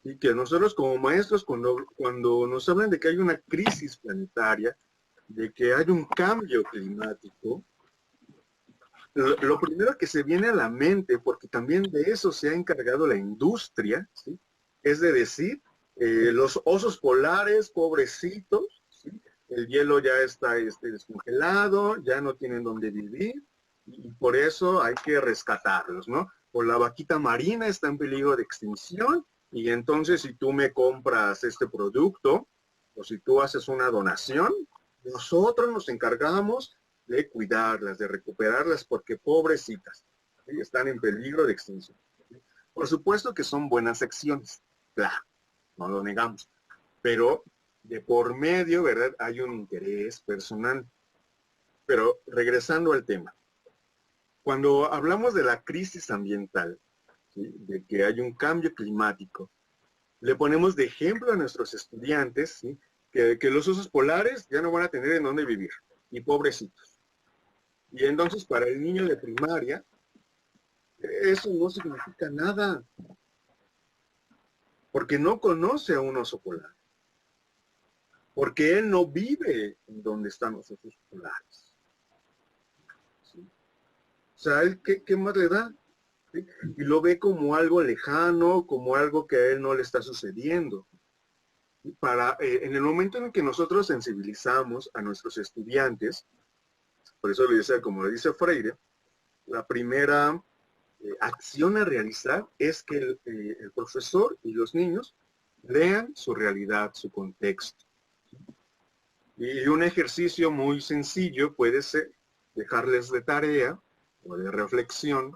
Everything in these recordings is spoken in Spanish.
Y que nosotros como maestros, cuando nos hablan de que hay una crisis planetaria, de que hay un cambio climático, lo primero que se viene a la mente, porque también de eso se ha encargado la industria, ¿sí? Es de decir, los osos polares, pobrecitos, ¿sí? El hielo ya está descongelado, ya no tienen dónde vivir, y por eso hay que rescatarlos, ¿no? O la vaquita marina está en peligro de extinción, y entonces si tú me compras este producto, o si tú haces una donación, nosotros nos encargamos de cuidarlas, de recuperarlas, porque pobrecitas, ¿sí? Están en peligro de extinción. ¿Sí? Por supuesto que son buenas acciones, claro, no lo negamos, pero de por medio, ¿verdad? Hay un interés personal. Pero regresando al tema, cuando hablamos de la crisis ambiental, ¿sí? De que hay un cambio climático, le ponemos de ejemplo a nuestros estudiantes, ¿sí? Que los osos polares ya no van a tener en dónde vivir, y pobrecitos. Y entonces para el niño de primaria, eso no significa nada, porque no conoce a un oso polar, porque él no vive en donde están los osos polares. ¿Sí? O sea, ¿él qué más le da? ¿Sí? Y lo ve como algo lejano, como algo que a él no le está sucediendo. En el momento en el que nosotros sensibilizamos a nuestros estudiantes, por eso le dice, como le dice Freire, la primera acción a realizar es que el profesor y los niños lean su realidad, su contexto. Y un ejercicio muy sencillo puede ser dejarles de tarea o de reflexión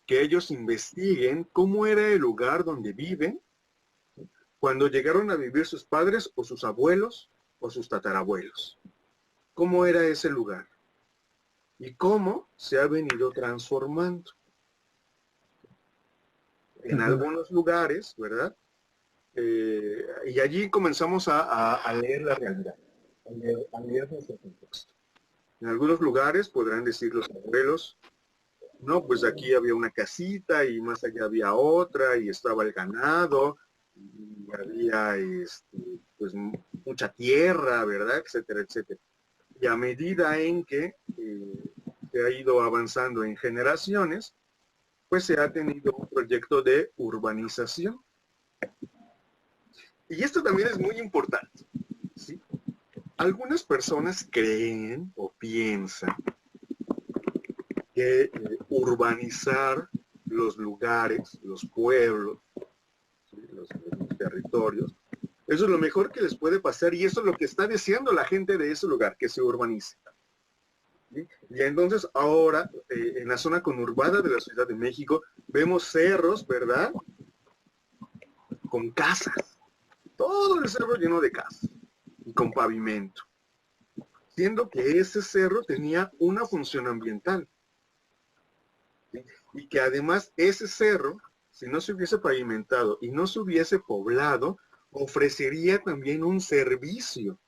que ellos investiguen cómo era el lugar donde viven cuando llegaron a vivir sus padres o sus abuelos o sus tatarabuelos. ¿Cómo era ese lugar? Y cómo se ha venido transformando. En algunos lugares, ¿verdad? Y allí comenzamos a leer la realidad, a leer nuestro contexto. En algunos lugares podrán decir los abuelos, no, pues aquí había una casita y más allá había otra y estaba el ganado y había pues mucha tierra, ¿verdad? Etcétera, etcétera. Y a medida en que se ha ido avanzando en generaciones, pues se ha tenido un proyecto de urbanización. Y esto también es muy importante, ¿sí? Algunas personas creen o piensan que urbanizar los lugares, los pueblos, ¿sí? los territorios, eso es lo mejor que les puede pasar y eso es lo que está deseando la gente de ese lugar, que se urbanice. ¿Sí? Y entonces ahora, en la zona conurbada de la Ciudad de México, vemos cerros, ¿verdad? Con casas. Todo el cerro lleno de casas y con pavimento. Siendo que ese cerro tenía una función ambiental. ¿Sí? Y que además ese cerro, si no se hubiese pavimentado y no se hubiese poblado, ofrecería también un servicio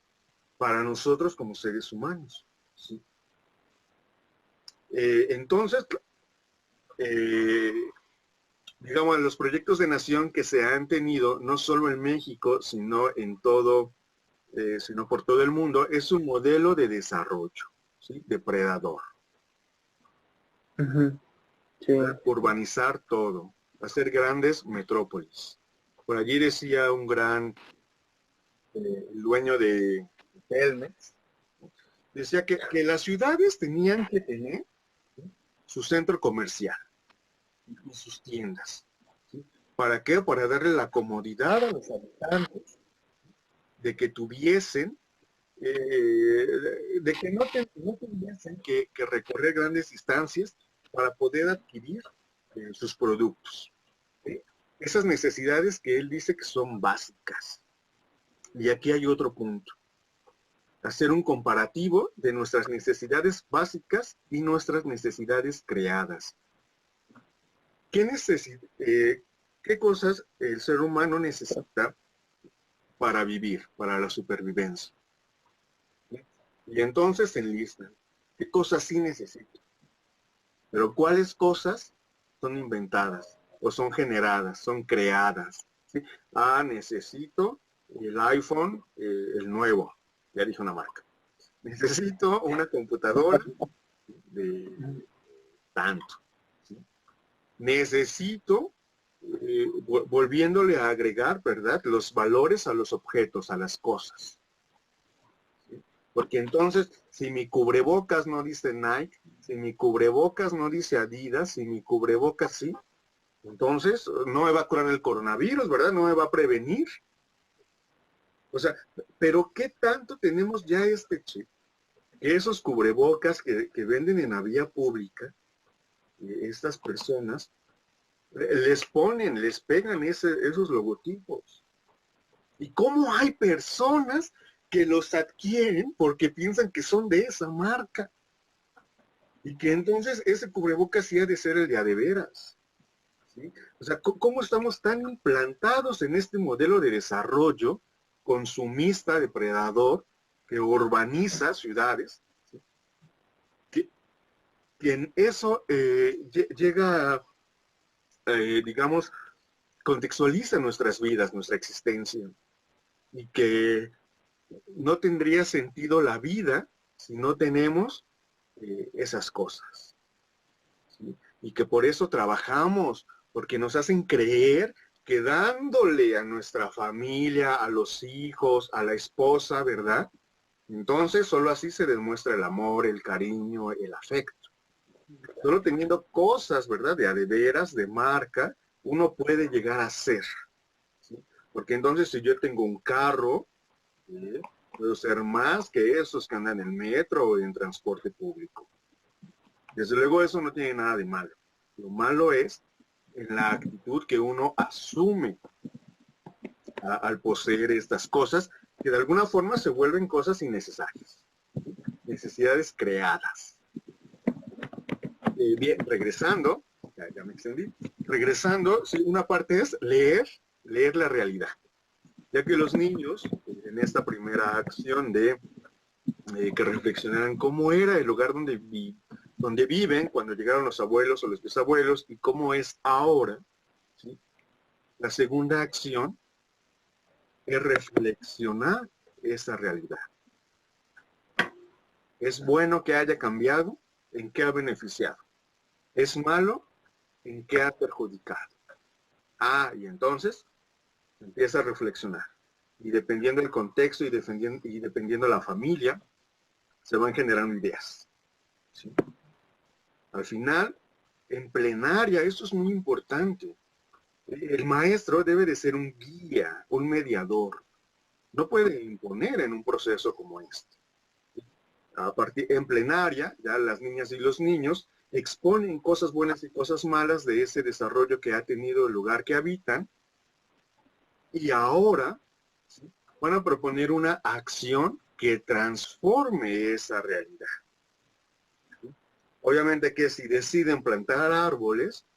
para nosotros como seres humanos. ¿Sí? Entonces, eh, digamos, los proyectos de nación que se han tenido, no solo en México, sino en todo, sino por todo el mundo, es un modelo de desarrollo, ¿sí? Depredador. Sí. Urbanizar todo, hacer grandes metrópolis. Por allí decía un gran dueño de Telmex, decía que las ciudades tenían que tener, ¿sí? Su centro comercial y sus tiendas. ¿Sí? ¿Para qué? Para darle la comodidad a los habitantes de que tuviesen, de que no tuviesen que recorrer grandes distancias para poder adquirir sus productos. ¿Sí? Esas necesidades que él dice que son básicas. Y aquí hay otro punto. Hacer un comparativo de nuestras necesidades básicas y nuestras necesidades creadas. ¿Qué cosas el ser humano necesita para vivir, para la supervivencia? Y entonces se enlistan. ¿Qué cosas sí necesito? Pero ¿cuáles cosas son inventadas o son generadas, son creadas? ¿sí? Ah, necesito el iPhone, el nuevo, ya dije una marca. Necesito una computadora de tanto. ¿Sí? Necesito, volviéndole a agregar, ¿verdad? Los valores a los objetos, a las cosas. ¿Sí? Porque entonces, si mi cubrebocas no dice Nike, si mi cubrebocas no dice Adidas, si mi cubrebocas sí, entonces no me va a curar el coronavirus, ¿verdad? No me va a prevenir. O sea, pero ¿qué tanto tenemos ya este chip? Esos cubrebocas que venden en la vía pública, estas personas, les ponen, les pegan esos logotipos. ¿Y cómo hay personas que los adquieren porque piensan que son de esa marca? Y que entonces ese cubrebocas sí ha de ser el de veras. ¿Sí? O sea, ¿cómo estamos tan implantados en este modelo de desarrollo consumista, depredador, que urbaniza ciudades? ¿Sí? Que, que en eso llega, digamos, contextualiza nuestras vidas, nuestra existencia, y que no tendría sentido la vida si no tenemos esas cosas. ¿Sí? Y que por eso trabajamos, porque nos hacen creer que dándole a nuestra familia, a los hijos, a la esposa, ¿verdad? Entonces solo así se demuestra el amor, el cariño, el afecto. Solo teniendo cosas, ¿verdad? De veras, de marca, uno puede llegar a ser. ¿Sí? Porque entonces si yo tengo un carro, ¿sí? Puedo ser más que esos que andan en metro o en transporte público. Desde luego eso no tiene nada de malo. Lo malo es en la actitud que uno asume al poseer estas cosas, que de alguna forma se vuelven cosas innecesarias, necesidades creadas. Bien, regresando, ya me extendí, regresando, sí, una parte es leer la realidad, ya que los niños, en esta primera acción de que reflexionaran cómo era el lugar donde viven cuando llegaron los abuelos o los bisabuelos y cómo es ahora, ¿sí? La segunda acción es reflexionar esa realidad. ¿Es bueno que haya cambiado? ¿En qué ha beneficiado? ¿Es malo? ¿En qué ha perjudicado? Ah, y entonces empieza a reflexionar. Y dependiendo del contexto y dependiendo la familia, se van generando ideas. ¿Sí? Al final, en plenaria, esto es muy importante. El maestro debe de ser un guía, un mediador. No puede imponer en un proceso como este. En plenaria, ya las niñas y los niños exponen cosas buenas y cosas malas de ese desarrollo que ha tenido el lugar que habitan y ahora, ¿sí?, van a proponer una acción que transforme esa realidad. ¿Sí? Obviamente que si deciden plantar árboles,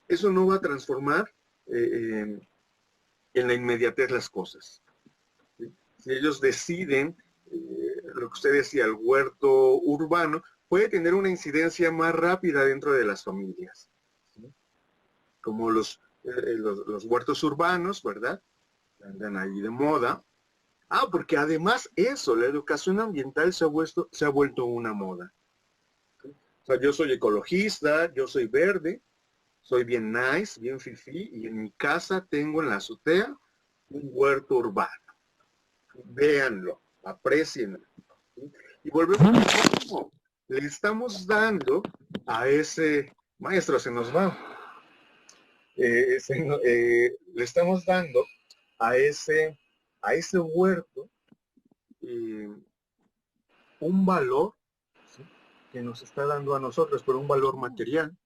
eso no va a transformar en la inmediatez las cosas. ¿Sí? Si ellos deciden, lo que usted decía, el huerto urbano, puede tener una incidencia más rápida dentro de las familias. ¿Sí? Como los huertos urbanos, ¿verdad? Andan ahí de moda. Ah, porque además eso, la educación ambiental se ha vuelto una moda. ¿Sí? O sea, yo soy ecologista, yo soy verde, soy bien nice, bien fifí, y en mi casa tengo en la azotea un huerto urbano. Véanlo, aprecienlo. ¿Sí? Y volvemos a lo mismo. Le estamos dando a ese maestro, se nos va. Le estamos dando a ese huerto eh, un valor, ¿sí?, que nos está dando a nosotros, pero un valor material,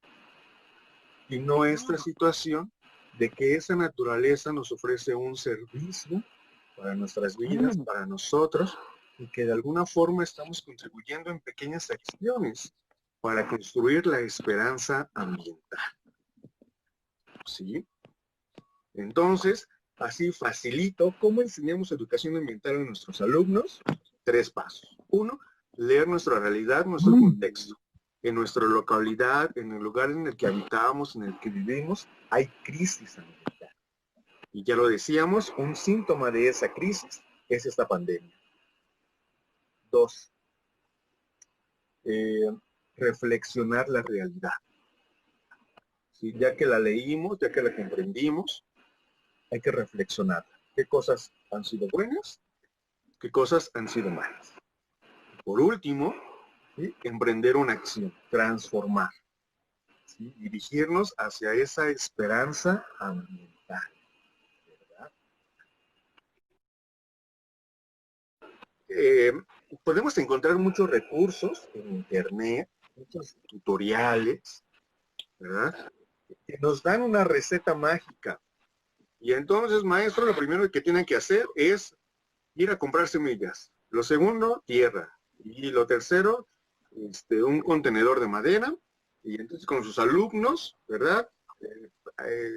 y no esta situación de que esa naturaleza nos ofrece un servicio para nuestras vidas, para nosotros, y que de alguna forma estamos contribuyendo en pequeñas acciones para construir la esperanza ambiental. ¿Sí? Entonces, así facilito cómo enseñamos educación ambiental a nuestros alumnos. 3 pasos. 1, leer nuestra realidad, nuestro contexto. En nuestra localidad, en el lugar en el que habitamos, en el que vivimos, hay crisis ambiental. Y ya lo decíamos, un síntoma de esa crisis es esta pandemia. 2, reflexionar la realidad. ¿Sí? Ya que la leímos, ya que la comprendimos, hay que reflexionar. ¿Qué cosas han sido buenas? ¿Qué cosas han sido malas? Por último, ¿sí? Emprender una acción, transformar. ¿Sí? Dirigirnos hacia esa esperanza ambiental. ¿Verdad? Eh, Podemos encontrar muchos recursos en internet, muchos tutoriales, ¿verdad? Que nos dan una receta mágica. Y entonces, maestro, lo primero que tienen que hacer es ir a comprar semillas. Lo segundo, tierra. Y lo tercero, un contenedor de madera. Y entonces con sus alumnos, ¿verdad?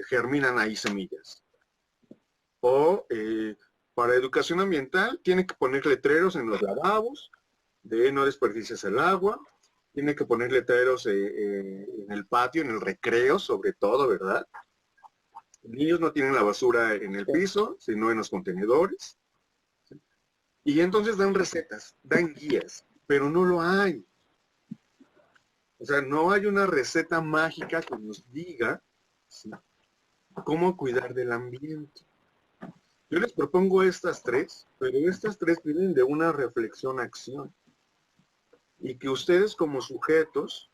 Germinan ahí semillas. O para educación ambiental, tiene que poner letreros en los lavabos de no desperdicies el agua. Tiene que poner letreros en el patio, en el recreo, sobre todo, ¿verdad? Los niños no tienen la basura en el piso, sino en los contenedores. Y entonces dan recetas, dan guías, pero no lo hay. O sea, no hay una receta mágica que nos diga, ¿sí?, cómo cuidar del ambiente. Yo les propongo estas tres, pero estas tres vienen de una reflexión-acción. Y que ustedes como sujetos,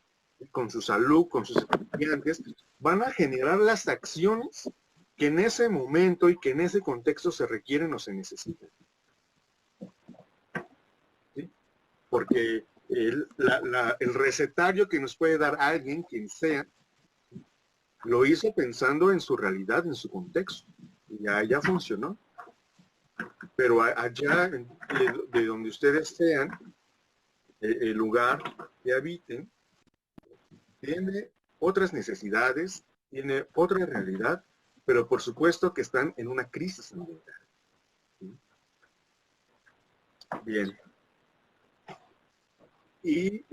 con su salud, con sus estudiantes, van a generar las acciones que en ese momento y que en ese contexto se requieren o se necesitan. ¿Sí? Porque el recetario que nos puede dar alguien, quien sea, lo hizo pensando en su realidad, en su contexto. Y allá funcionó. Pero allá, de donde ustedes sean, el lugar que habiten, tiene otras necesidades, tiene otra realidad, pero por supuesto que están en una crisis ambiental. ¿Sí? Bien. Y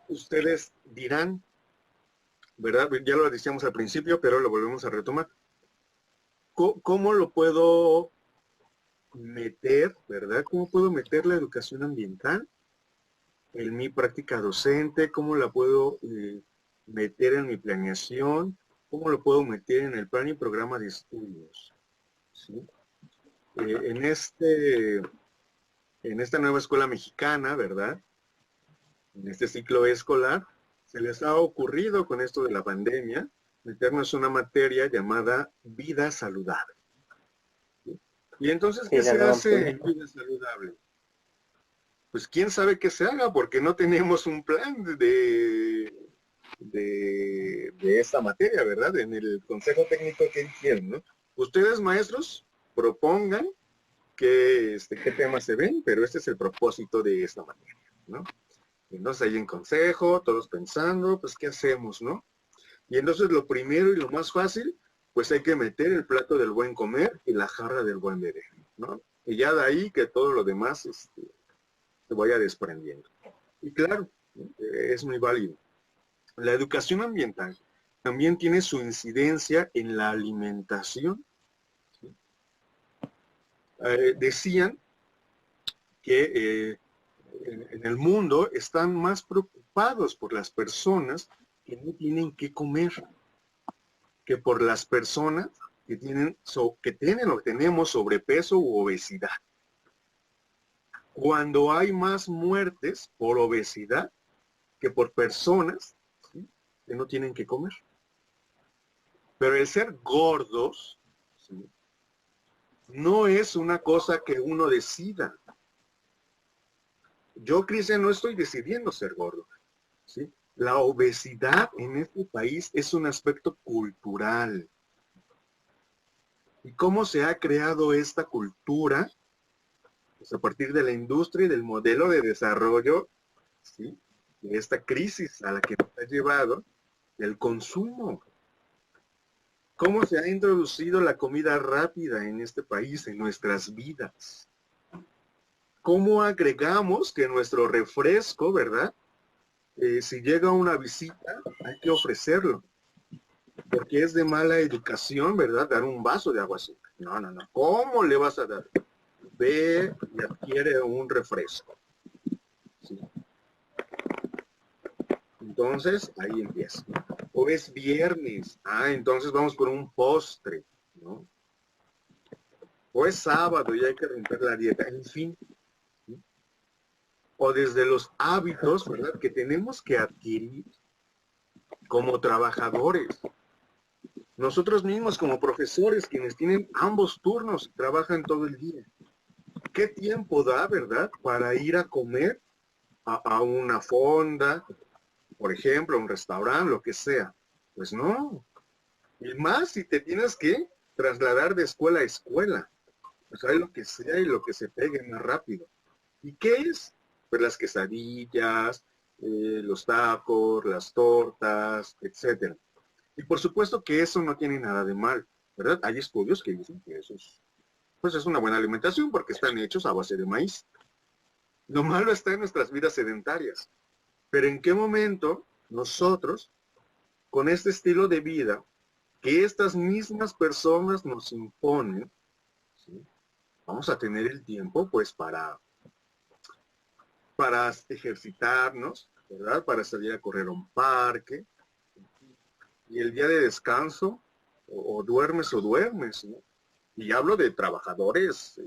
ustedes dirán, ¿verdad? Ya lo decíamos al principio, pero lo volvemos a retomar. ¿Cómo lo puedo meter, ¿verdad? ¿Cómo puedo meter la educación ambiental en mi práctica docente? ¿Cómo la puedo meter en mi planeación? ¿Cómo lo puedo meter en el plan y programa de estudios? ¿Sí? En esta nueva escuela mexicana, ¿verdad? En este ciclo escolar, se les ha ocurrido con esto de la pandemia meternos una materia llamada vida saludable. ¿Sí? Y entonces, ¿qué se hace en vida saludable? Pues quién sabe qué se haga, porque no tenemos un plan de esta materia, ¿verdad? En el Consejo Técnico que hicieron, ¿no? Ustedes, maestros, propongan qué temas se ven, pero este es el propósito de esta materia, ¿no? Entonces ahí en consejo, todos pensando, pues ¿qué hacemos, no? Y entonces lo primero y lo más fácil, pues hay que meter el plato del buen comer y la jarra del buen beber, ¿no? Y ya de ahí que todo lo demás se vaya desprendiendo. Y claro, es muy válido. La educación ambiental también tiene su incidencia en la alimentación. ¿Sí? Decían que en el mundo están más preocupados por las personas que no tienen que comer que por las personas que tienen o tenemos sobrepeso u obesidad. Cuando hay más muertes por obesidad que por personas, ¿sí?, que no tienen que comer. Pero el ser gordos, ¿sí?, no es una cosa que uno decida. Yo, Cristian, no estoy decidiendo ser gordo, ¿sí? La obesidad en este país es un aspecto cultural. ¿Y cómo se ha creado esta cultura? Pues a partir de la industria y del modelo de desarrollo, ¿sí?, de esta crisis a la que nos ha llevado el consumo. ¿Cómo se ha introducido la comida rápida en este país, en nuestras vidas? ¿Cómo agregamos que nuestro refresco, ¿verdad? Si llega una visita, hay que ofrecerlo. porque es de mala educación, ¿verdad? Dar un vaso de agua así. No, no, no. ¿Cómo le vas a dar? Ve y adquiere un refresco. ¿Sí? Entonces, ahí empieza. O es viernes. Ah, entonces vamos por un postre, ¿no? O es sábado y hay que romper la dieta. En fin, ¿sí? O desde los hábitos, ¿verdad? Que tenemos que adquirir como trabajadores. Nosotros mismos como profesores, quienes tienen ambos turnos, trabajan todo el día. ¿Qué tiempo da, verdad, para ir a comer a una fonda, por ejemplo, a un restaurante, lo que sea? Pues no. Y más si te tienes que trasladar de escuela a escuela. O sea, lo que sea y lo que se pegue más rápido. ¿Y qué es? Pues las quesadillas, los tacos, las tortas, etcétera. Y por supuesto que eso no tiene nada de mal, ¿verdad? Hay estudios que dicen que eso es, pues es una buena alimentación porque están hechos a base de maíz. Lo malo está en nuestras vidas sedentarias. Pero ¿en qué momento nosotros, con este estilo de vida que estas mismas personas nos imponen, ¿sí? Vamos a tener el tiempo pues para ejercitarnos, ¿verdad? Para salir a correr a un parque, y el día de descanso, o duermes o duermes, ¿no? Y hablo de trabajadores,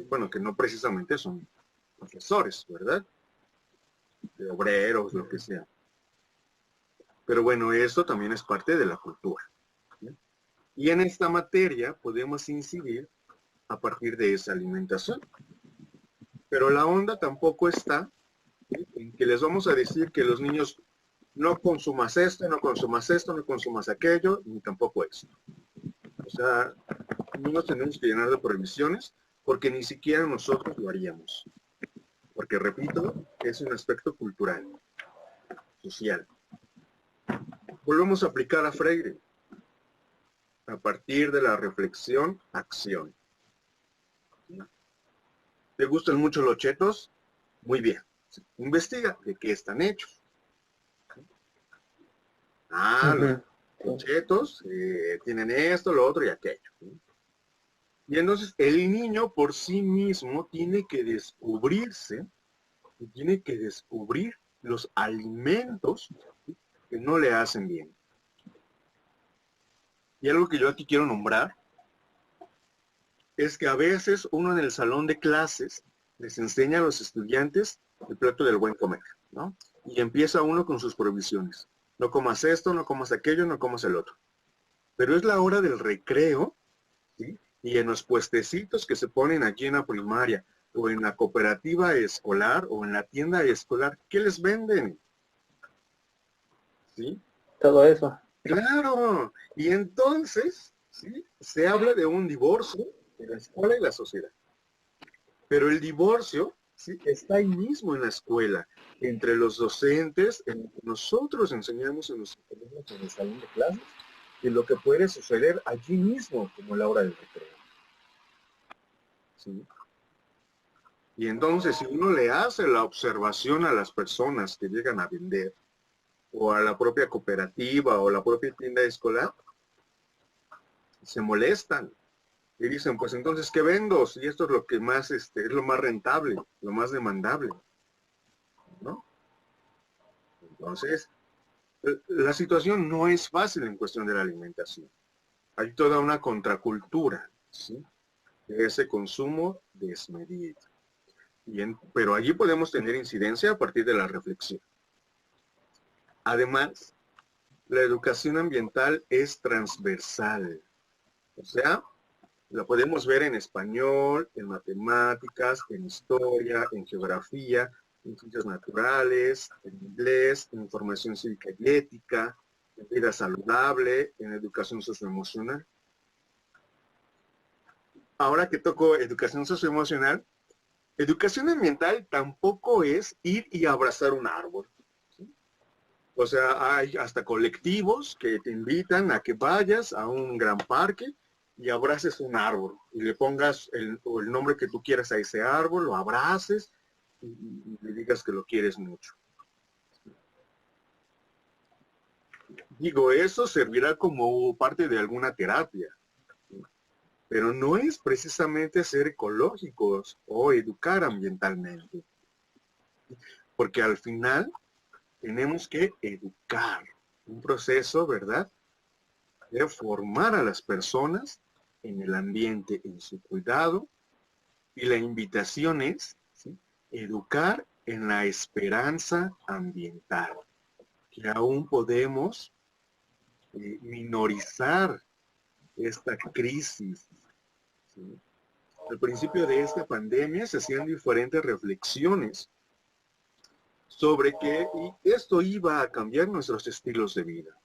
bueno, que no precisamente son profesores, ¿verdad? De obreros, lo que sea. Pero bueno, eso también es parte de la cultura, ¿sí? Y en esta materia podemos incidir a partir de esa alimentación. Pero la onda tampoco está, ¿sí? En que les vamos a decir que los niños no consumas esto, no consumas esto, no consumas aquello, ni tampoco esto. O sea, no nos tenemos que llenar de prohibiciones porque ni siquiera nosotros lo haríamos. Porque, repito, es un aspecto cultural, social. Volvemos a aplicar a Freire. A partir de la reflexión, acción. ¿Te gustan mucho los chetos? Muy bien. Investiga de qué están hechos. Ah, Ujú. los chetos tienen esto, lo otro y aquello. Y entonces el niño por sí mismo tiene que descubrirse y tiene que descubrir los alimentos que no le hacen bien. Y algo que yo aquí quiero nombrar es que a veces uno en el salón de clases les enseña a los estudiantes el plato del buen comer, ¿no? Y empieza uno con sus provisiones. No comas esto, no comas aquello, no comas el otro. Pero es la hora del recreo, ¿sí? Y en los puestecitos que se ponen aquí en la primaria, o en la cooperativa escolar, o en la tienda escolar, ¿qué les venden? ¿Sí? Todo eso. Claro. Y entonces, ¿sí? Se habla de un divorcio de la escuela y la sociedad. Pero el divorcio, ¿sí? Está ahí mismo en la escuela, entre los docentes, en lo que nosotros enseñamos en nuestros alumnos en el salón de clases, y lo que puede suceder allí mismo, como la hora del recreo. ¿Sí? Y entonces, si uno le hace la observación a las personas que llegan a vender, o a la propia cooperativa, o la propia tienda escolar, se molestan y dicen, pues entonces, ¿qué vendo? Si esto es lo que más, es lo más rentable, lo más demandable, ¿no? Entonces, la situación no es fácil en cuestión de la alimentación. Hay toda una contracultura, ¿sí? De ese consumo desmedido. Pero allí podemos tener incidencia a partir de la reflexión. Además, la educación ambiental es transversal. O sea, la podemos ver en español, en matemáticas, en historia, en geografía, en ciencias naturales, en inglés, en información cívica y ética, en vida saludable, en educación socioemocional. Ahora que toco educación socioemocional, educación ambiental tampoco es ir y abrazar un árbol. ¿Sí? O sea, hay hasta colectivos que te invitan a que vayas a un gran parque y abraces un árbol y le pongas el nombre que tú quieras a ese árbol, lo abraces y le digas que lo quieres mucho. Digo, eso servirá como parte de alguna terapia, pero no es precisamente ser ecológicos o educar ambientalmente, porque al final tenemos que educar, un proceso, ¿verdad?, de formar a las personas en el ambiente, en su cuidado, y la invitación es, ¿sí?, educar en la esperanza ambiental, que aún podemos minorizar esta crisis, ¿sí? Al principio de esta pandemia se hacían diferentes reflexiones sobre que esto iba a cambiar nuestros estilos de vida,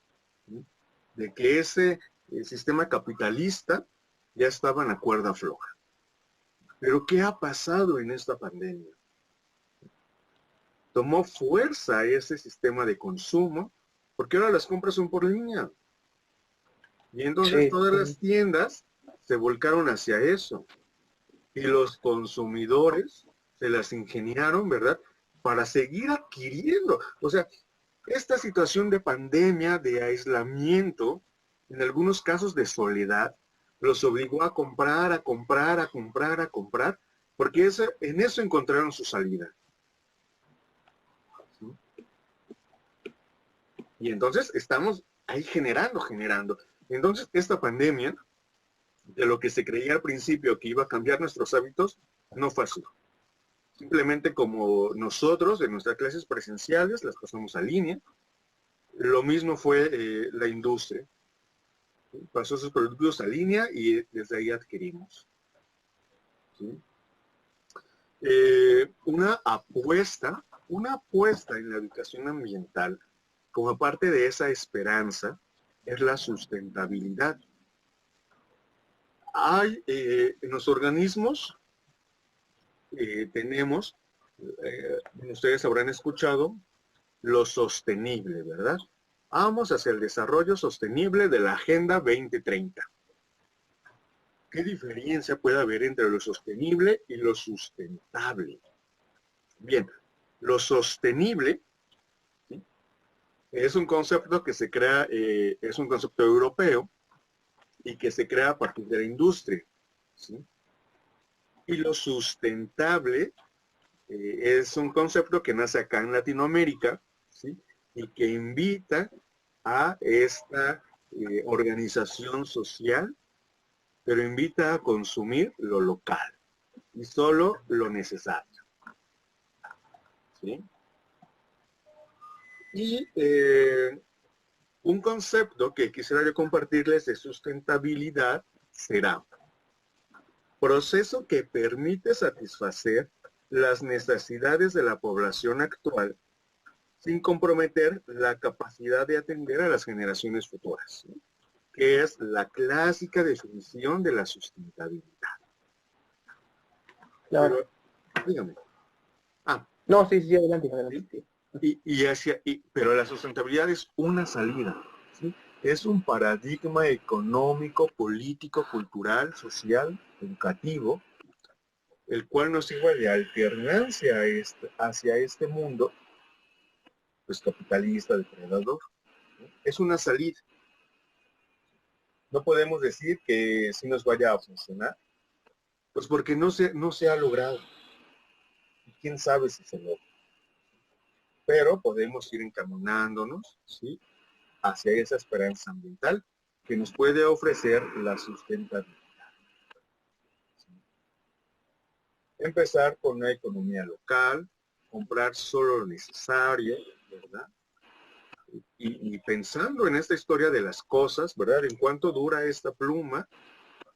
¿sí?, de que ese sistema capitalista ya estaba en la cuerda floja. Pero ¿qué ha pasado en esta pandemia? Tomó fuerza ese sistema de consumo porque ahora las compras son por línea. Y entonces Sí, todas sí. las tiendas se volcaron hacia eso. Y los consumidores se las ingeniaron, ¿verdad?, para seguir adquiriendo. O sea, esta situación de pandemia, de aislamiento, en algunos casos de soledad, los obligó a comprar, a comprar, a comprar, a comprar, porque en eso encontraron su salida, ¿sí? Y entonces estamos ahí generando, generando. Entonces, esta pandemia, de lo que se creía al principio que iba a cambiar nuestros hábitos, no fue así. Simplemente como nosotros, de nuestras clases presenciales, las pasamos a línea. Lo mismo fue la industria. Pasó sus productos a línea y desde ahí adquirimos, ¿sí? Una apuesta en la educación ambiental como parte de esa esperanza es la sustentabilidad. En los organismos tenemos, ustedes habrán escuchado, lo sostenible, ¿verdad? Vamos hacia el desarrollo sostenible de la Agenda 2030. ¿Qué diferencia puede haber entre lo sostenible y lo sustentable? Bien, lo sostenible, ¿sí?, es un concepto que se crea, es un concepto europeo y que se crea a partir de la industria, ¿sí? Y lo sustentable es un concepto que nace acá en Latinoamérica, ¿sí?, y que invita a esta organización social, pero invita a consumir lo local y solo lo necesario, ¿sí? Y un concepto que quisiera yo compartirles de sustentabilidad será proceso que permite satisfacer las necesidades de la población actual sin comprometer la capacidad de atender a las generaciones futuras, ¿sí?, que es la clásica definición de la sustentabilidad. Claro. Pero, dígame. Ah, No, sí, sí, adelante, adelante. ¿sí? Sí. Pero la sustentabilidad es una salida, ¿sí? Es un paradigma económico, político, cultural, social, educativo, el cual nos sirve de alternancia hacia este mundo, pues capitalista, depredador, ¿no? Es una salida. No podemos decir que sí nos vaya a funcionar, pues porque no se ha logrado. Y quién sabe si se logra. Pero podemos ir encaminándonos, ¿sí?, hacia esa esperanza ambiental que nos puede ofrecer la sustentabilidad. Empezar con una economía local, comprar solo lo necesario, ¿verdad? Y pensando en esta historia de las cosas, ¿verdad? En cuánto dura esta pluma,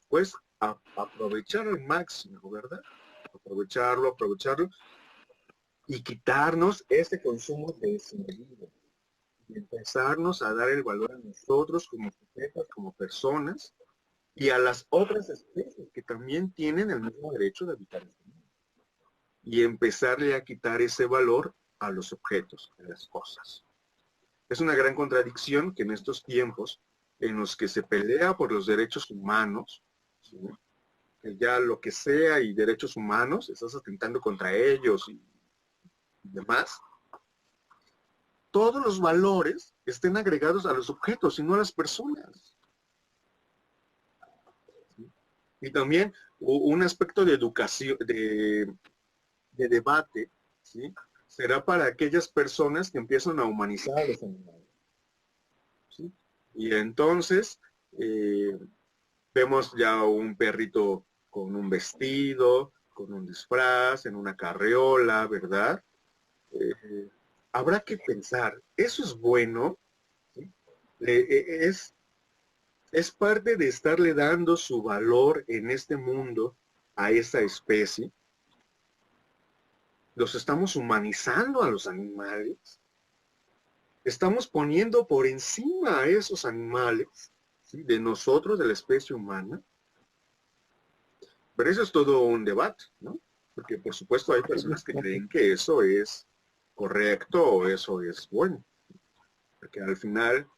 pues aprovechar al máximo, ¿verdad? Aprovecharlo y quitarnos este consumo desmedido y empezarnos a dar el valor a nosotros como sujetos, como personas, y a las otras especies que también tienen el mismo derecho de habitar este mundo. Y empezarle a quitar ese valor a los objetos, a las cosas. Es una gran contradicción que en estos tiempos en los que se pelea por los derechos humanos, ¿sí?, que ya lo que sea y derechos humanos, estás atentando contra ellos y demás, todos los valores estén agregados a los objetos y no a las personas. Y también un aspecto de educación, de debate, ¿sí? Será para aquellas personas que empiezan a humanizar a los animales. ¿Sí? Y entonces vemos ya un perrito con un vestido, con un disfraz, en una carriola, ¿verdad? Habrá que pensar, ¿eso es bueno? ¿Sí? Es parte de estarle dando su valor en este mundo a esa especie. Los estamos humanizando a los animales. Estamos poniendo por encima a esos animales, ¿sí? De nosotros, de la especie humana. Pero eso es todo un debate, ¿no? Porque por supuesto hay personas que creen que eso es correcto o eso es bueno. Porque al final,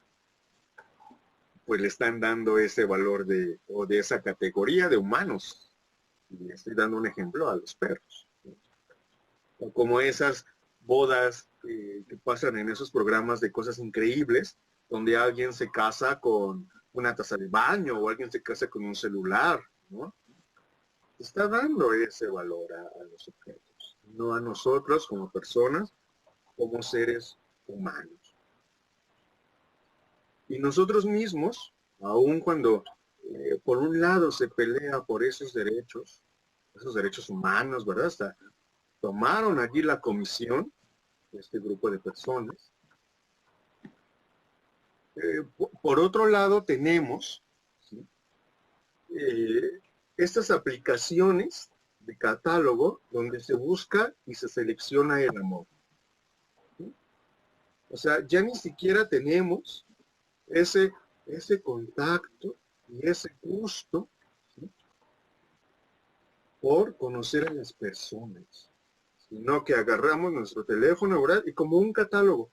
pues le están dando ese valor o de esa categoría de humanos. Y estoy dando un ejemplo a los perros. O como esas bodas que pasan en esos programas de cosas increíbles, donde alguien se casa con una taza de baño o alguien se casa con un celular, ¿no? Está dando ese valor a los objetos, no a nosotros como personas, como seres humanos. Y nosotros mismos, aun cuando por un lado se pelea por esos derechos humanos, ¿verdad? Hasta tomaron allí la comisión, este grupo de personas. Por otro lado tenemos, ¿sí? Estas aplicaciones de catálogo donde se busca y se selecciona el amor. ¿Sí? O sea, ya ni siquiera tenemos ese, ese contacto y ese gusto, ¿sí? Por conocer a las personas, sino que agarramos nuestro teléfono, ¿verdad? Y como un catálogo.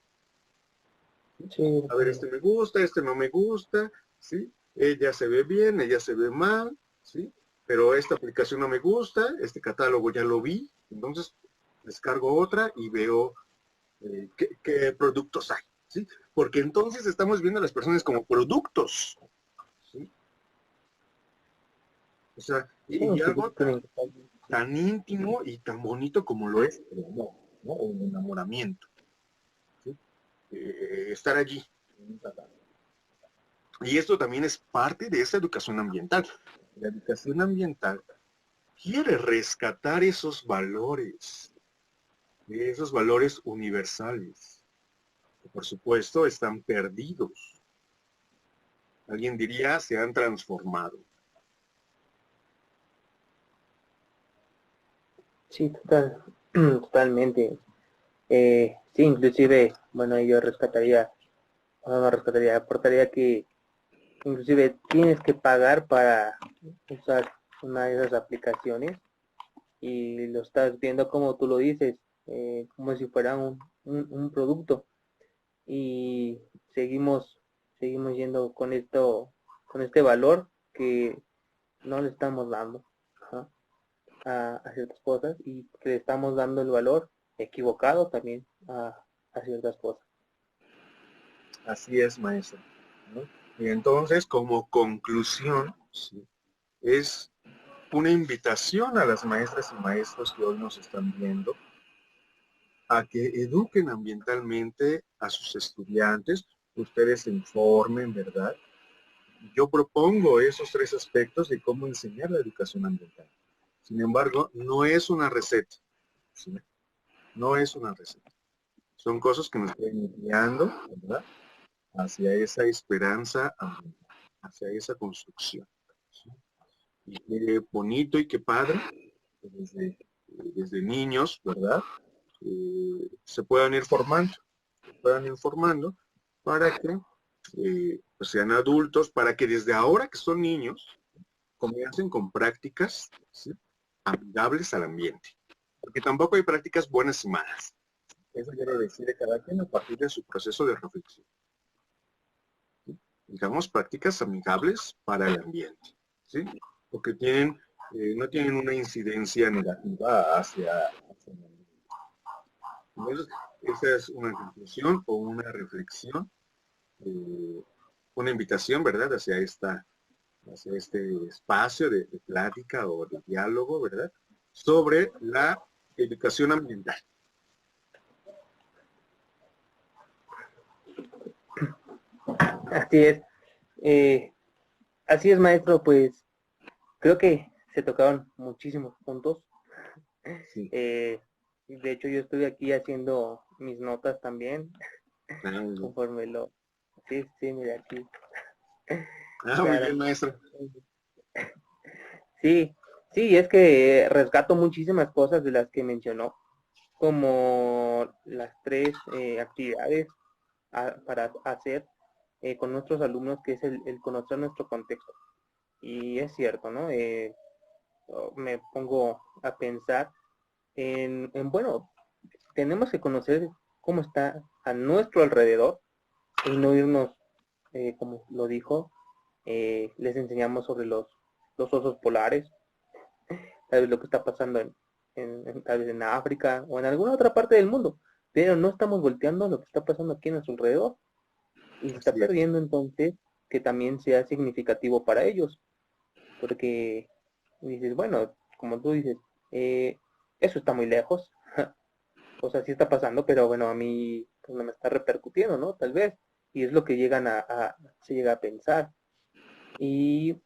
Sí, A ver, este me gusta, este no me gusta, ¿sí? Ella se ve bien, ella se ve mal, ¿sí? Pero esta aplicación no me gusta, este catálogo ya lo vi, entonces descargo otra y veo qué productos hay, ¿sí? Porque entonces estamos viendo a las personas como productos, ¿sí? O sea, sí, y sí, algo tan íntimo y tan bonito como lo es el amor, ¿no? O el enamoramiento, ¿sí? Estar allí. Y esto también es parte de esa educación ambiental. La educación ambiental quiere rescatar esos valores universales, que por supuesto están perdidos. Alguien diría, se han transformado. sí, totalmente. Sí, inclusive, bueno, yo rescataría, no rescataría, aportaría que inclusive tienes que pagar para usar una de esas aplicaciones y lo estás viendo como tú lo dices, como si fuera un producto y seguimos, seguimos yendo con esto, con este valor que no le estamos dando, ajá, a ciertas cosas y que le estamos dando el valor equivocado también a ciertas cosas. Así es, maestro, ¿no? Y entonces, como conclusión, ¿sí? Es una invitación a las maestras y maestros que hoy nos están viendo a que eduquen ambientalmente a sus estudiantes, ustedes se informen, ¿verdad? Yo propongo esos tres aspectos de cómo enseñar la educación ambiental. Sin embargo, no es una receta, ¿sí? No es una receta. Son cosas que nos pueden ir guiando, ¿verdad? Hacia esa esperanza ambiental, hacia esa construcción, ¿sí? Y qué bonito y qué padre que desde niños, ¿verdad? Se puedan ir formando, para que pues sean adultos, para que desde ahora que son niños comiencen con prácticas, ¿sí? Amigables al ambiente. Porque tampoco hay prácticas buenas y malas. Eso ya lo decide cada quien a partir de su proceso de reflexión. ¿Sí? Digamos, prácticas amigables para el ambiente, ¿sí? Porque no tienen una incidencia negativa hacia el ambiente. Entonces, esa es una conclusión o una reflexión, eh, una invitación, ¿verdad? Hacia este espacio de plática o de diálogo, ¿verdad? Sobre la educación ambiental. Así es. Eh, Así es, maestro, pues creo que se tocaron muchísimos puntos. Sí. De hecho, yo estoy aquí haciendo mis notas también, Muy conforme lo... Sí, sí, mira aquí. muy Claro. bien, maestro. Sí, sí, es que rescato muchísimas cosas de las que mencionó, como las tres actividades para hacer con nuestros alumnos, que es el conocer nuestro contexto. Y es cierto, ¿no? Me pongo a pensar bueno, tenemos que conocer cómo está a nuestro alrededor y no irnos, como lo dijo, les enseñamos sobre los osos polares, tal vez lo que está pasando tal vez en África o en alguna otra parte del mundo, pero no estamos volteando lo que está pasando aquí en nuestro alrededor y se está Así es. perdiendo entonces que también sea significativo para ellos, porque dices, bueno, como tú dices, eso está muy lejos, o sea, sí está pasando, pero bueno, a mí pues, no me está repercutiendo, ¿no? Tal vez, y es lo que se llega a pensar. Y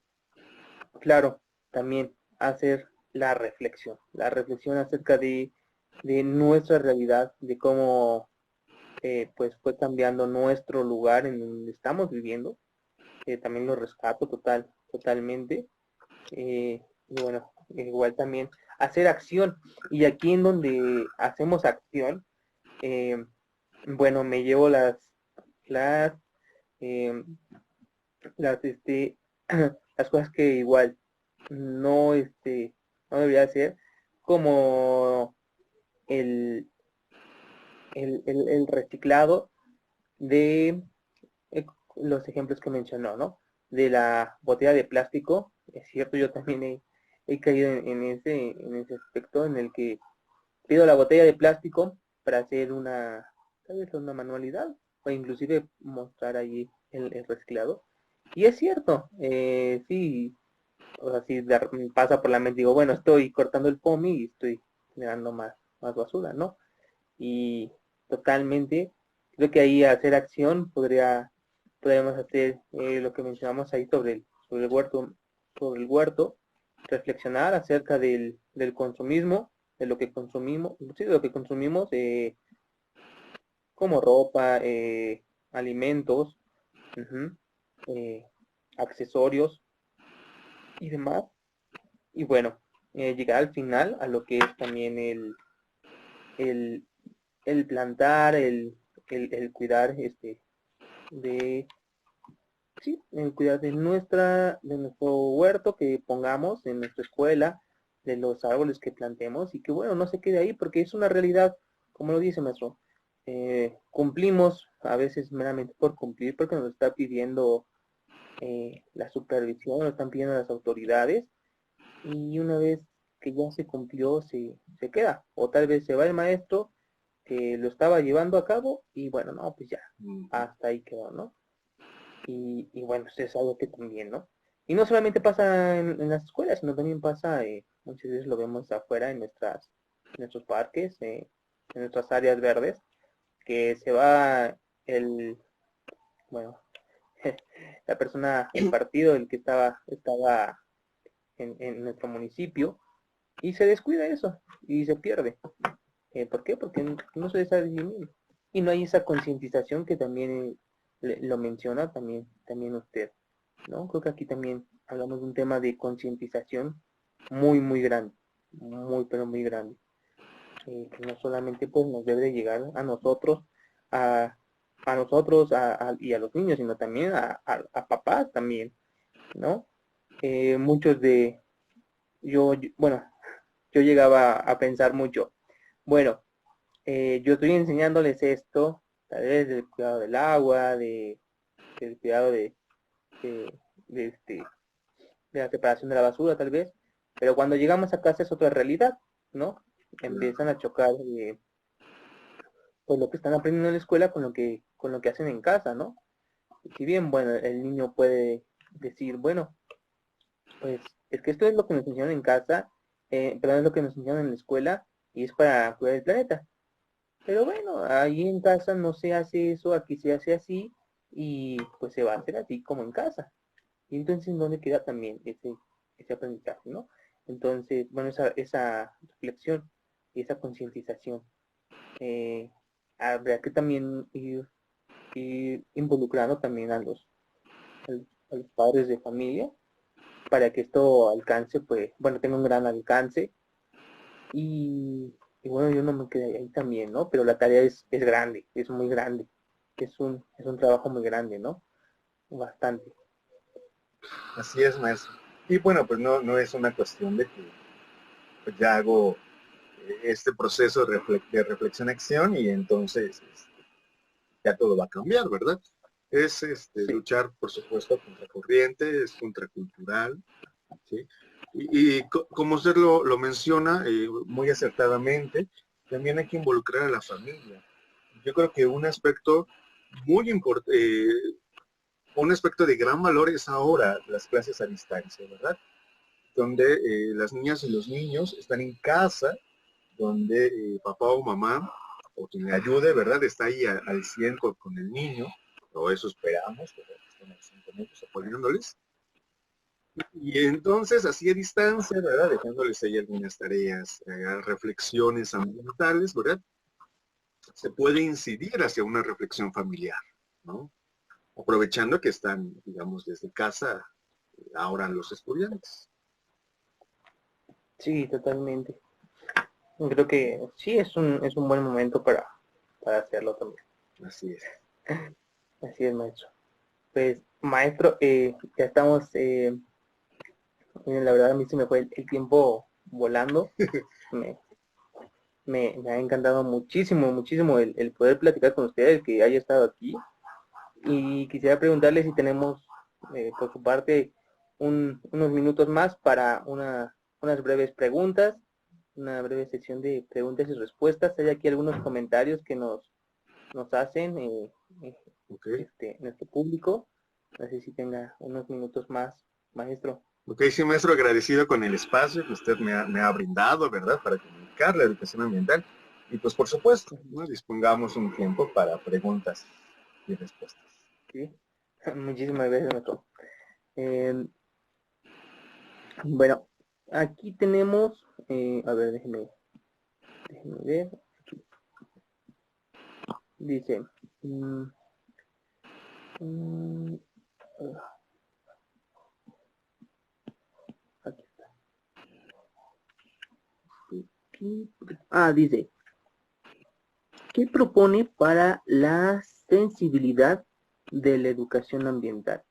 claro, también hacer la reflexión acerca de nuestra realidad, de cómo pues fue cambiando nuestro lugar en donde estamos viviendo. También lo rescato totalmente. Y bueno, igual también hacer acción. Y aquí en donde hacemos acción, eh, bueno, me llevo las, eh, las, las cosas que igual no, no debería hacer, como el, el reciclado de los ejemplos que mencionó, ¿no? De la botella de plástico, es cierto, yo también he caído en ese aspecto en el que pido la botella de plástico para hacer tal vez una manualidad, o inclusive mostrar allí el reciclado. Y es cierto, sí, o sea, si pasa por la mente, digo, bueno, estoy cortando el pomi y estoy generando más basura, ¿no? Y totalmente, creo que ahí hacer acción podríamos hacer lo que mencionamos ahí sobre el huerto, reflexionar acerca del consumismo, de lo que consumimos, sí, de lo que consumimos, como ropa, alimentos, ujú, eh, accesorios y demás. Y bueno, llegar al final a lo que es también el, el plantar, el cuidar de, sí, el cuidar de nuestro huerto que pongamos en nuestra escuela, de los árboles que plantemos y que bueno, no se quede ahí porque es una realidad, como lo dice maestro. Cumplimos a veces meramente por cumplir porque nos está pidiendo la supervisión, nos están pidiendo las autoridades y una vez que ya se cumplió, se queda. O tal vez se va el maestro que lo estaba llevando a cabo y bueno, no, pues ya, hasta ahí quedó, ¿no? Y bueno, eso es algo que también, ¿no? Y no solamente pasa en las escuelas, sino también pasa, muchas veces lo vemos afuera en nuestros parques, en nuestras áreas verdes, que se va el, bueno, la persona, el partido, el que estaba en nuestro municipio, y se descuida eso, y se pierde. ¿Por qué? Porque no se está definiendo. Y no hay esa concientización que también lo menciona también usted, ¿no? Creo que aquí también hablamos de un tema de concientización muy grande, muy, pero muy grande. Que no solamente pues nos debe de llegar a nosotros, a, a nosotros y a los niños, sino también a papás también, ¿no? Muchos bueno, yo llegaba a pensar mucho, bueno, yo estoy enseñándoles esto, tal vez del cuidado del agua, del cuidado de, de, este, de la separación de la basura, tal vez, pero cuando llegamos a casa es otra realidad, ¿no? Empiezan a chocar pues lo que están aprendiendo en la escuela con lo que hacen en casa, ¿no? Si bien, bueno, el niño puede decir, bueno, pues es que esto es lo que nos enseñaron en casa, perdón, es lo que nos enseñaron en la escuela y es para cuidar el planeta. Pero bueno, ahí en casa no se hace eso, aquí se hace así y pues se va a hacer así como en casa. Y entonces, ¿dónde queda también ese aprendizaje, ¿no? Entonces, bueno, esa reflexión y esa concientización, eh, habrá que también ir involucrando también a los padres de familia para que esto alcance, pues, bueno, tenga un gran alcance y bueno, yo no me quedé ahí también, ¿no? Pero la tarea es grande, es muy grande, es un trabajo muy grande, ¿no? Bastante. Así es, maestro. Y bueno, pues no es una cuestión de que pues, ya hago este proceso de reflexión-acción y entonces ya todo va a cambiar, ¿verdad? Es Sí, luchar, por supuesto, contra corriente, es contracultural, ¿sí? Como usted lo menciona muy acertadamente, también hay que involucrar a la familia. Yo creo que muy importante, un aspecto de gran valor es ahora las clases a distancia, ¿verdad? Donde las niñas y los niños están en casa, donde papá o mamá, o quien le ayude, ¿verdad? Está ahí al 100 con el niño, o eso esperamos, ¿verdad? Que estén al 100 con ellos, apoyándoles. Y entonces, así a distancia, ¿verdad? Dejándoles ahí algunas tareas, reflexiones ambientales, ¿verdad? Se puede incidir hacia una reflexión familiar, ¿no? Aprovechando que están, digamos, desde casa ahora los estudiantes. sí, totalmente. Creo que sí es un buen momento para hacerlo también. Así es. Así es, maestro. Pues, maestro, ya estamos, la verdad a mí se me fue el tiempo volando. Me, me ha encantado muchísimo, muchísimo el poder platicar con usted, el que haya estado aquí. Y quisiera preguntarle si tenemos, por su parte, unos minutos más para unas breves preguntas, una breve sesión de preguntas y respuestas. Hay aquí algunos comentarios que nos hacen eh, Ok. nuestro público. No sé si tenga unos minutos más, maestro. Ok, sí, maestro, agradecido con el espacio que usted me ha brindado, ¿verdad? Para comunicar la educación ambiental. Y pues por supuesto, ¿no? Dispongamos un tiempo para preguntas y respuestas. ¿Sí? Muchísimas gracias, maestro. Eh, bueno, aquí tenemos, a ver, déjeme ver. Dice, mm, mm, aquí está. Dice, ¿qué propone para la sensibilidad de la educación ambiental?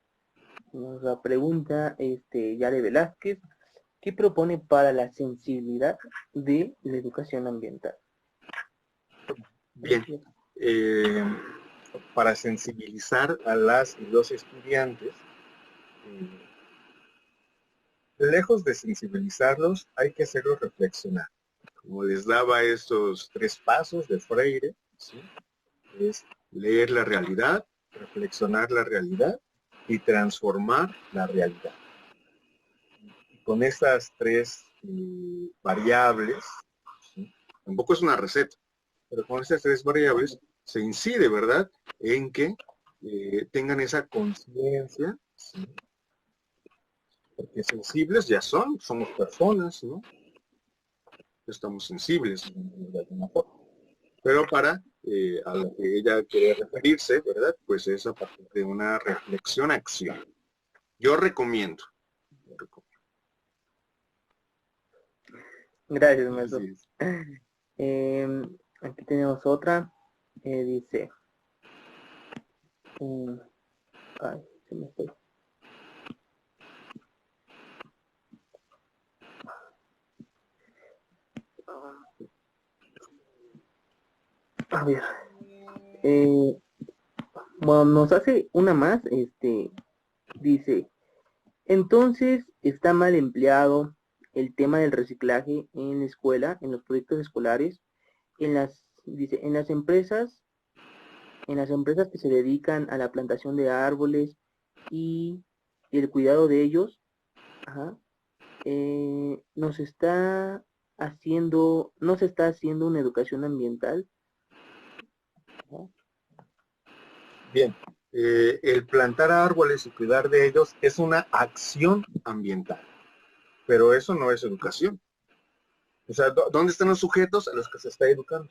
Nos pregunta Yare Velázquez, ¿qué propone para la sensibilidad de la educación ambiental? Bien, eh, para sensibilizar a las y los estudiantes, eh, lejos de sensibilizarlos, hay que hacerlos reflexionar. Como les daba estos 3 pasos de Freire, ¿sí? Es leer la realidad, reflexionar la realidad y transformar la realidad. Con estas 3 variables, ¿sí? Tampoco es una receta, pero con estas 3 variables se incide, ¿verdad?, en que tengan esa conciencia, ¿sí? Porque sensibles ya somos personas, ¿no? Estamos sensibles de alguna forma. Pero para a lo que ella quiere referirse, ¿verdad? Pues es a partir de una reflexión-acción. Yo recomiendo. Yo recomiendo. Gracias, maestro. Así es. Aquí tenemos otra. Dice, mm, ay, se me fue. A ver, eh, bueno, nos hace una más. Dice, entonces está mal empleado el tema del reciclaje en la escuela, en los proyectos escolares, en las dice, en las empresas que se dedican a la plantación de árboles y el cuidado de ellos, ajá, no se está haciendo una educación ambiental. Ajá. Bien, el plantar árboles y cuidar de ellos es una acción ambiental, pero eso no es educación. O sea, ¿dónde están los sujetos a los que se está educando?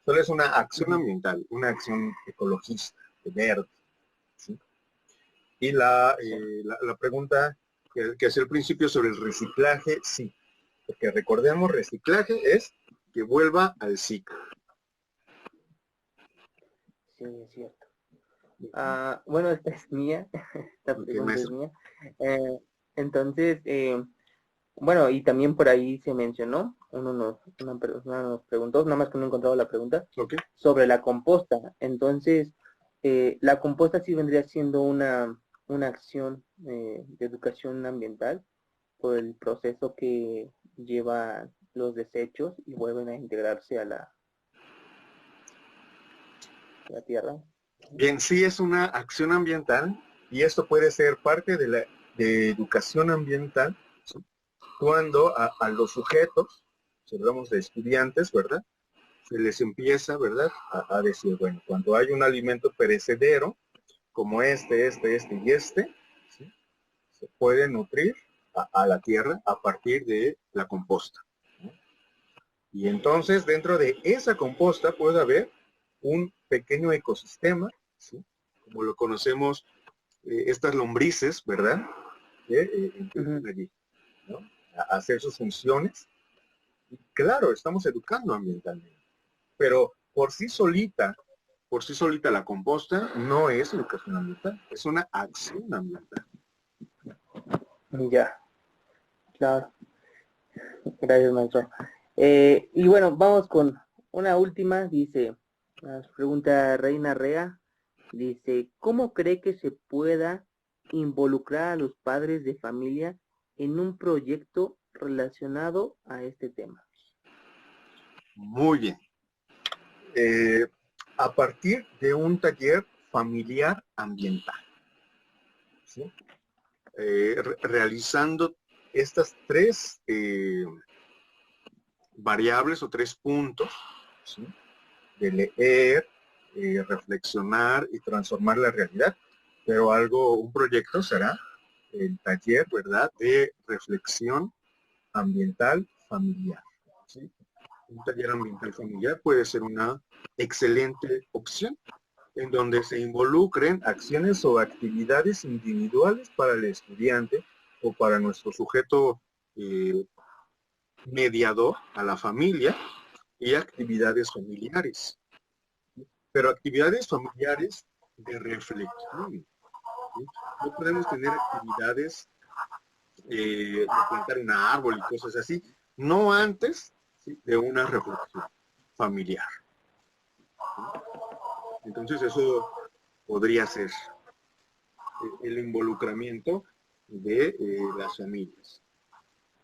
Solo es una acción ambiental, una acción ecologista, de verde. ¿Sí? Y Sí, la pregunta que hacía al principio sobre el reciclaje, sí, porque recordemos, reciclaje es que vuelva al ciclo. sí, es cierto. Bueno, esta es mía, esta ¿Ok, pregunta es maestro? mía. Eh, entonces, bueno, y también por ahí se mencionó, una persona nos preguntó, nada más que no he encontrado la pregunta, Ok. sobre la composta. Entonces, la composta sí vendría siendo una acción de educación ambiental por el proceso que lleva los desechos y vuelven a integrarse a la tierra. Bien, sí es una acción ambiental y esto puede ser parte de educación ambiental, ¿sí? Cuando a los sujetos, si hablamos de estudiantes, ¿verdad? Se les empieza, ¿verdad? A decir, bueno, cuando hay un alimento perecedero, como este y este, ¿sí? Se puede nutrir a la tierra a partir de la composta, ¿no? Y entonces dentro de esa composta puede haber un pequeño ecosistema, ¿sí? Como lo conocemos, estas lombrices, ¿verdad? Que empiezan Ujú. allí, ¿no? A hacer sus funciones. Y claro, estamos educando ambientalmente, pero por sí solita la composta no es educación ambiental, es una acción ambiental. Ya, claro. Gracias, maestro. Y bueno, vamos con una última. Dice, nos pregunta Reina Rea, dice, ¿cómo cree que se pueda involucrar a los padres de familia en un proyecto relacionado a este tema? Muy bien. Eh, a partir de un taller familiar ambiental, ¿sí? Realizando estas tres variables o tres puntos, ¿sí? De leer, reflexionar y transformar la realidad. Pero un proyecto será el taller, ¿verdad?, de reflexión ambiental familiar, ¿sí? Un taller ambiental familiar puede ser una excelente opción en donde se involucren acciones o actividades individuales para el estudiante o para nuestro sujeto eh, mediador a la familia y actividades familiares. Pero actividades familiares de reflexión, ¿sí? No podemos tener actividades de plantar un árbol y cosas así, no antes, ¿sí?, de una reflexión familiar, ¿sí? Entonces eso podría ser el involucramiento de las familias.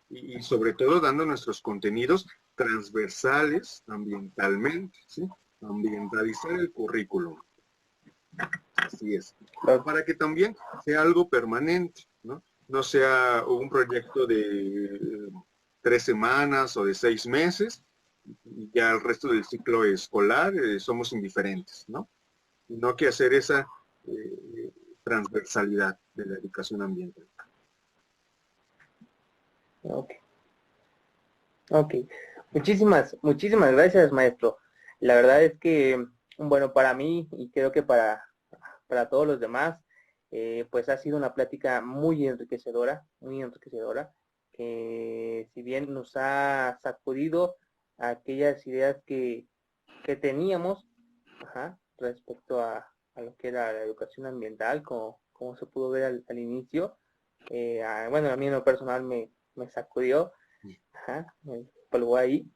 Y sobre todo dando nuestros contenidos transversales ambientalmente, ¿sí? Ambientalizar el currículum. Así es. Claro. Para que también sea algo permanente, ¿no? No sea un proyecto de 3 semanas o de 6 meses, y ya el resto del ciclo escolar somos indiferentes, ¿no? Sino que hacer esa eh, transversalidad de la educación ambiental. Ok, ok. Muchísimas gracias, maestro. La verdad es que, bueno, para mí y creo que para todos los demás, pues ha sido una plática muy enriquecedora, que si bien nos ha sacudido aquellas ideas que teníamos, ajá, respecto a lo que era la educación ambiental, como se pudo ver al inicio, bueno, a mí en lo personal me sacudió, ajá, me colgó ahí,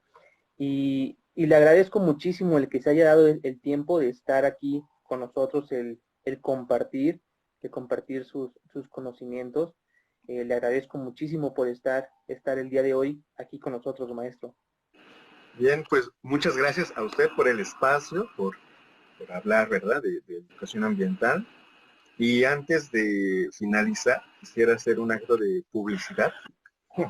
y le agradezco muchísimo el que se haya dado el tiempo de estar aquí con nosotros, el compartir sus conocimientos. Le agradezco muchísimo por estar el día de hoy aquí con nosotros, maestro. Bien, pues muchas gracias a usted por el espacio, por hablar, ¿verdad?, de educación ambiental. Y antes de finalizar, quisiera hacer un acto de publicidad. Sí,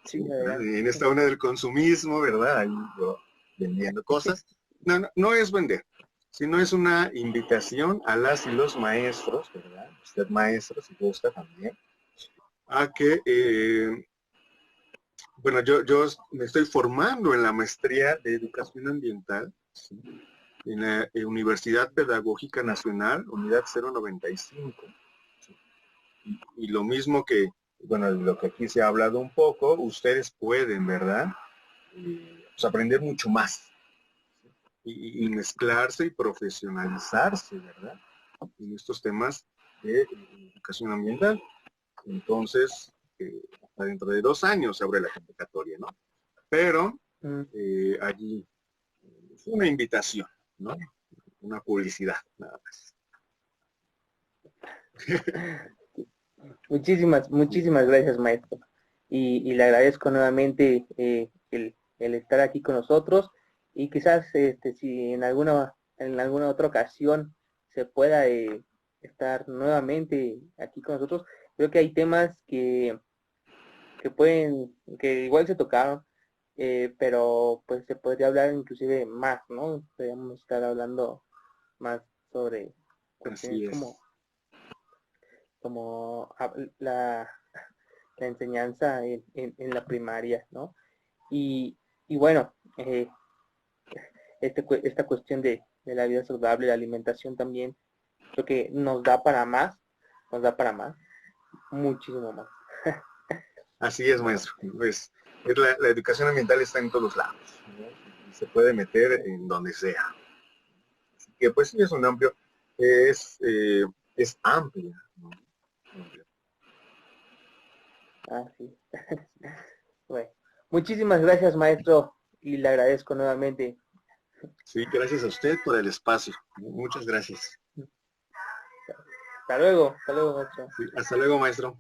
Sí, adelante. en esta onda del consumismo, ¿verdad? Ahí yo vendiendo cosas. No, no, no es vender, sino es una invitación a las y los maestros, ¿verdad? Usted maestro, si gusta también, a que, bueno, yo me estoy formando en la maestría de educación ambiental, ¿sí?, en la Universidad Pedagógica Nacional, unidad 095. ¿Sí? Y lo mismo que, bueno, lo que aquí se ha hablado un poco, ustedes pueden, ¿verdad?, pues aprender mucho más y mezclarse y profesionalizarse, ¿verdad?, en estos temas de educación ambiental. Entonces, hasta dentro de 2 años se abre la convocatoria, ¿no? Pero Mm. allí es una invitación, ¿no? Una publicidad, nada más. Muchísimas gracias, maestro. Y le agradezco nuevamente el estar aquí con nosotros y quizás si en alguna otra ocasión se pueda estar nuevamente aquí con nosotros. Creo que hay temas que igual se tocaron, pero pues se podría hablar inclusive más, ¿no? Podríamos estar hablando más sobre cuestiones Así es. como la enseñanza en la primaria, ¿no? Y, y bueno, esta cuestión de la vida saludable, la alimentación también, creo que nos da para más, muchísimo más. Así es, maestro. Es la educación ambiental está en todos lados, ¿no? Y se puede meter en donde sea. Así que pues sí es un amplio, es, eh, es amplia, ¿no? Ah, sí. Bueno, muchísimas gracias, maestro, y le agradezco nuevamente. Sí, gracias a usted por el espacio. Muchas gracias. Hasta luego, maestro. Sí, hasta luego, maestro.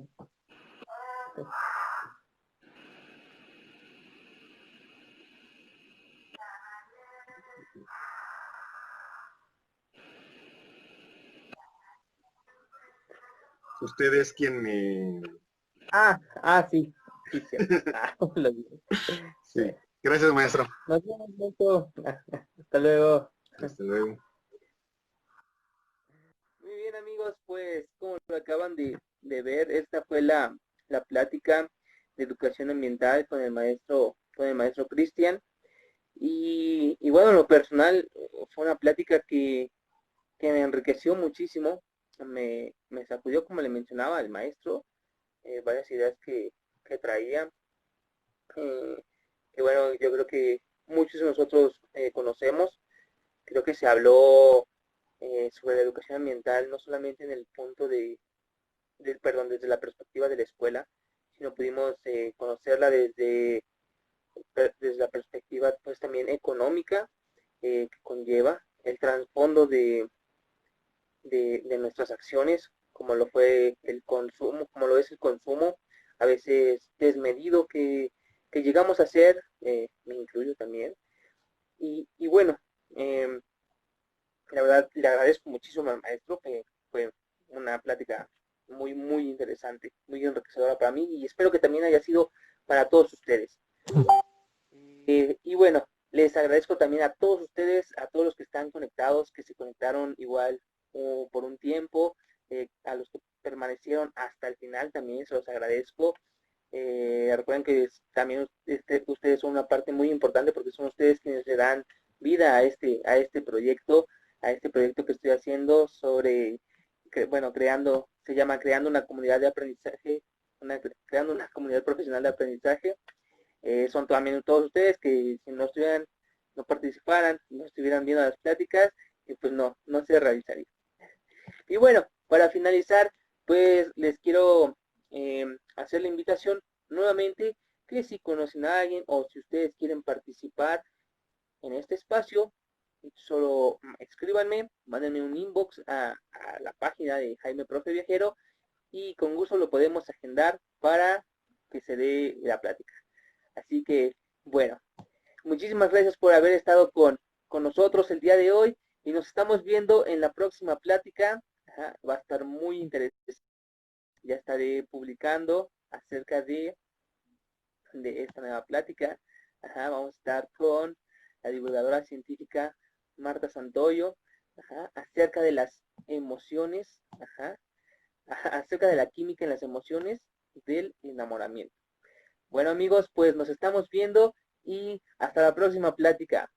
Usted es quien me... Sí, sí, cierto. Lo dije. Sí, Bueno, gracias, maestro. nos vemos, maestro. Hasta luego. Hasta luego. Muy bien, amigos, pues como lo acaban de ver, esta fue la plática de educación ambiental con el maestro Cristian. Y bueno, en lo personal fue una plática que me enriqueció muchísimo, me sacudió, como le mencionaba el maestro, varias ideas que traía, eh, que bueno, yo creo que muchos de nosotros conocemos. Creo que se habló sobre la educación ambiental no solamente en el punto perdón, desde la perspectiva de la escuela, sino pudimos conocerla desde la perspectiva pues también económica que conlleva el trasfondo de nuestras acciones, como lo fue el consumo, como lo es el consumo, a veces desmedido que llegamos a hacer, me incluyo también. Y bueno, eh, la verdad le agradezco muchísimo al maestro, que fue una plática muy interesante, muy enriquecedora para mí y espero que también haya sido para todos ustedes. Y bueno, les agradezco también a todos ustedes, a todos los que están conectados, que se conectaron igual por un tiempo, a los que permanecieron hasta el final también se los agradezco. Recuerden que también ustedes son una parte muy importante porque son ustedes quienes le dan vida a este proyecto que estoy haciendo sobre, bueno, se llama Creando una comunidad de aprendizaje, creando una comunidad profesional de aprendizaje. Son también todos ustedes que si no estuvieran, no participaran, no estuvieran viendo las pláticas, pues no se realizaría. Y bueno, para finalizar, pues les quiero hacer la invitación nuevamente que si conocen a alguien o si ustedes quieren participar en este espacio, solo escríbanme, mándenme un inbox a la página de Jaime Profe Viajero y con gusto lo podemos agendar para que se dé la plática. Así que, bueno, Muchísimas gracias por haber estado con nosotros el día de hoy y nos estamos viendo en la próxima plática. Ajá, va a estar muy interesante. Ya estaré publicando acerca de esta nueva plática. Ajá, vamos a estar con la divulgadora científica Marta Santoyo, ajá, acerca de las emociones, ajá, acerca de la química en las emociones del enamoramiento. Bueno amigos, pues nos estamos viendo y hasta la próxima plática.